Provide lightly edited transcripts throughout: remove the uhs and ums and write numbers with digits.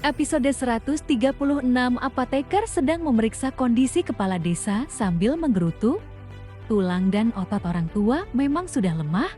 Episode 136. Apoteker sedang memeriksa kondisi kepala desa sambil menggerutu. Tulang dan otot orang tua memang sudah lemah,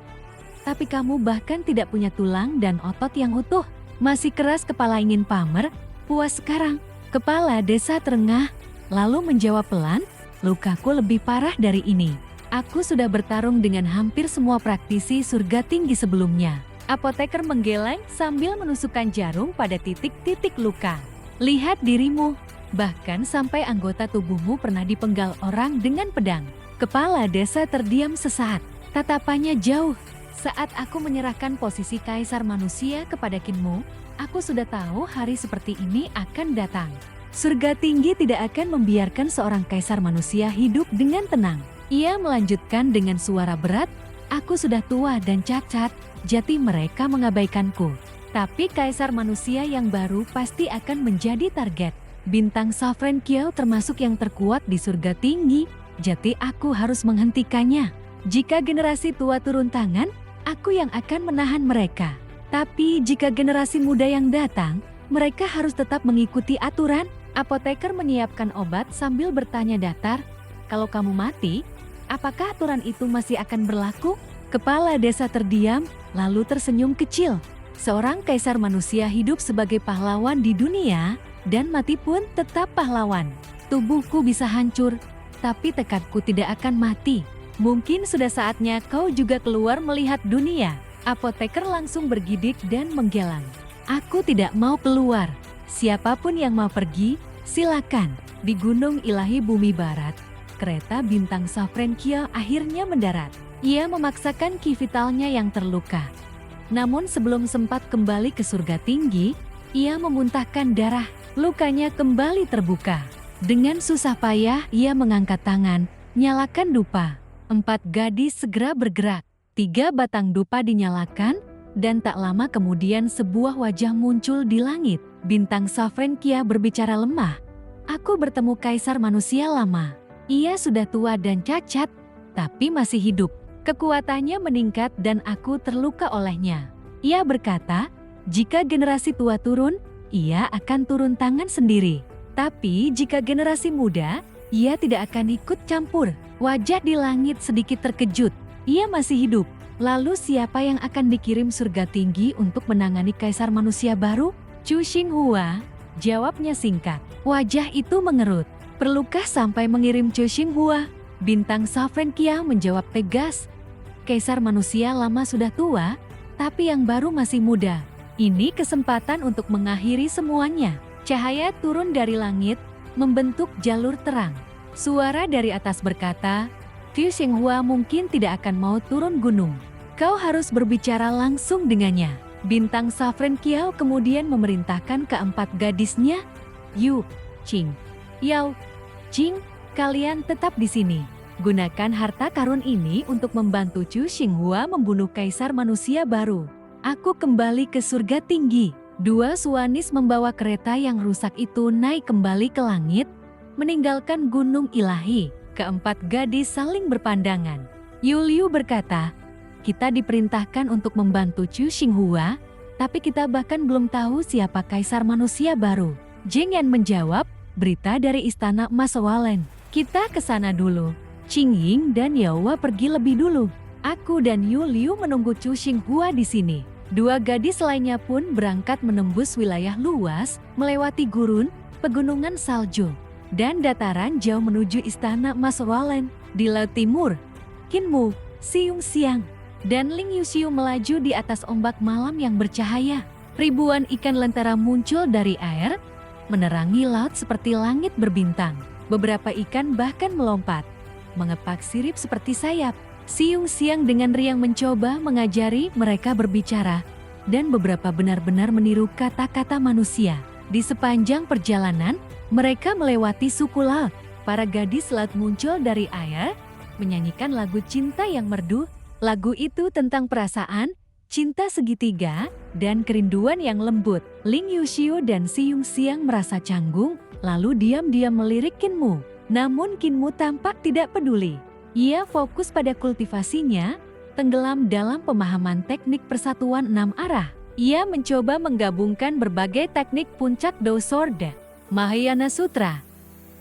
tapi kamu bahkan tidak punya tulang dan otot yang utuh. Masih keras kepala ingin pamer, puas sekarang. Kepala desa terengah, lalu menjawab pelan, lukaku lebih parah dari ini. Aku sudah bertarung dengan hampir semua praktisi surga tinggi sebelumnya. Apoteker menggeleng sambil menusukkan jarum pada titik-titik luka. Lihat dirimu, bahkan sampai anggota tubuhmu pernah dipenggal orang dengan pedang. Kepala desa terdiam sesaat, tatapannya jauh. Saat aku menyerahkan posisi kaisar manusia kepada Kinmu, aku sudah tahu hari seperti ini akan datang. Surga tinggi tidak akan membiarkan seorang kaisar manusia hidup dengan tenang. Ia melanjutkan dengan suara berat, aku sudah tua dan cacat. Jati mereka mengabaikanku. Tapi kaisar manusia yang baru pasti akan menjadi target. Bintang Sovereign Kiao termasuk yang terkuat di surga tinggi. Jati aku harus menghentikannya. Jika generasi tua turun tangan, aku yang akan menahan mereka. Tapi jika generasi muda yang datang, mereka harus tetap mengikuti aturan. Apoteker menyiapkan obat sambil bertanya datar, kalau kamu mati, apakah aturan itu masih akan berlaku? Kepala desa terdiam, lalu tersenyum kecil. Seorang kaisar manusia hidup sebagai pahlawan di dunia, dan mati pun tetap pahlawan. Tubuhku bisa hancur, tapi tekadku tidak akan mati. Mungkin sudah saatnya kau juga keluar melihat dunia. Apoteker langsung bergidik dan menggelang. Aku tidak mau keluar. Siapapun yang mau pergi, silakan. Di Gunung Ilahi Bumi Barat, kereta bintang Sovereign Kiao akhirnya mendarat. Ia memaksakan ki vitalnya yang terluka. Namun sebelum sempat kembali ke surga tinggi, ia memuntahkan darah. Lukanya kembali terbuka. Dengan susah payah ia mengangkat tangan, nyalakan dupa. 4 gadis segera bergerak. 3 batang dupa dinyalakan, dan tak lama kemudian sebuah wajah muncul di langit. Bintang Sovereign Kiao berbicara lemah. Aku bertemu kaisar manusia lama. Ia sudah tua dan cacat, tapi masih hidup. Kekuatannya meningkat dan aku terluka olehnya. Ia berkata, jika generasi tua turun, ia akan turun tangan sendiri. Tapi jika generasi muda, ia tidak akan ikut campur. Wajah di langit sedikit terkejut. Ia masih hidup. Lalu siapa yang akan dikirim surga tinggi untuk menangani kaisar manusia baru? Chu Xinghua, jawabnya singkat. Wajah itu mengerut. Perlukah sampai mengirim Chu Xinghua? Bintang Sovereign Kiao menjawab tegas. Kaisar manusia lama sudah tua, tapi yang baru masih muda. Ini kesempatan untuk mengakhiri semuanya. Cahaya turun dari langit, membentuk jalur terang. Suara dari atas berkata, Chu Xinghua mungkin tidak akan mau turun gunung. Kau harus berbicara langsung dengannya. Bintang Sovereign Kiao kemudian memerintahkan keempat gadisnya, Yu, Qing, Yao, Jing, kalian tetap di sini. Gunakan harta karun ini untuk membantu Chu Xinghua membunuh kaisar manusia baru. Aku kembali ke surga tinggi. 2 suanis membawa kereta yang rusak itu naik kembali ke langit, meninggalkan gunung ilahi. Keempat gadis saling berpandangan. Yu Liu berkata, kita diperintahkan untuk membantu Chu Xinghua, tapi kita bahkan belum tahu siapa kaisar manusia baru. Jing Yan menjawab, berita dari istana Emas Walen. Kita ke sana dulu. Qing Ying dan Yaowa pergi lebih dulu. Aku dan Yu Liu menunggu Chu Xinghua di sini. 2 gadis lainnya pun berangkat menembus wilayah luas, melewati gurun, pegunungan salju, dan dataran jauh menuju istana Emas Walen. Di laut timur, Kinmu, Siung Xiang, dan Ling Yuxiu melaju di atas ombak malam yang bercahaya. Ribuan ikan lentera muncul dari air, menerangi laut seperti langit berbintang. Beberapa ikan bahkan melompat, mengepak sirip seperti sayap. Siung Xiang dengan riang mencoba mengajari mereka berbicara, dan beberapa benar-benar meniru kata-kata manusia. Di sepanjang perjalanan, mereka melewati suku laut. Para gadis laut muncul dari air, menyanyikan lagu cinta yang merdu. Lagu itu tentang perasaan, cinta segitiga, dan kerinduan yang lembut. Ling Yuxiu dan Siung Xiang merasa canggung, lalu diam-diam melirik Kinmu. Namun Kinmu tampak tidak peduli. Ia fokus pada kultivasinya, tenggelam dalam pemahaman teknik persatuan 6 arah. Ia mencoba menggabungkan berbagai teknik puncak Dao Sword, Mahayana Sutra,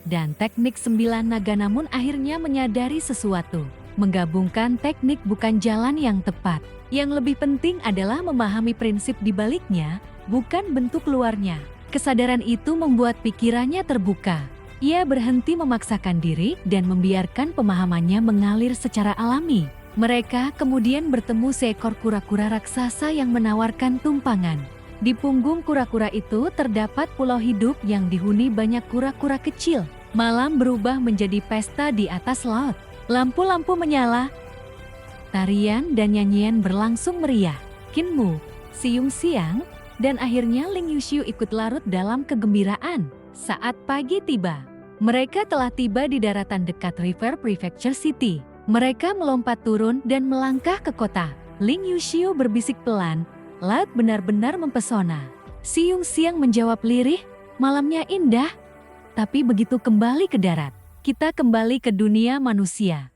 dan teknik 9 naga, namun akhirnya menyadari sesuatu. Menggabungkan teknik bukan jalan yang tepat. Yang lebih penting adalah memahami prinsip di baliknya, bukan bentuk luarnya. Kesadaran itu membuat pikirannya terbuka. Ia berhenti memaksakan diri dan membiarkan pemahamannya mengalir secara alami. Mereka kemudian bertemu seekor kura-kura raksasa yang menawarkan tumpangan. Di punggung kura-kura itu terdapat pulau hidup yang dihuni banyak kura-kura kecil. Malam berubah menjadi pesta di atas laut. Lampu-lampu menyala. Tarian dan nyanyian berlangsung meriah. Kinmu, Siung Siang, dan akhirnya Ling Yuxiu ikut larut dalam kegembiraan. Saat pagi tiba, mereka telah tiba di daratan dekat River Prefecture City. Mereka melompat turun dan melangkah ke kota. Ling Yuxiu berbisik pelan, laut benar-benar mempesona. Siung Siang menjawab lirih, malamnya indah. Tapi begitu kembali ke darat, kita kembali ke dunia manusia.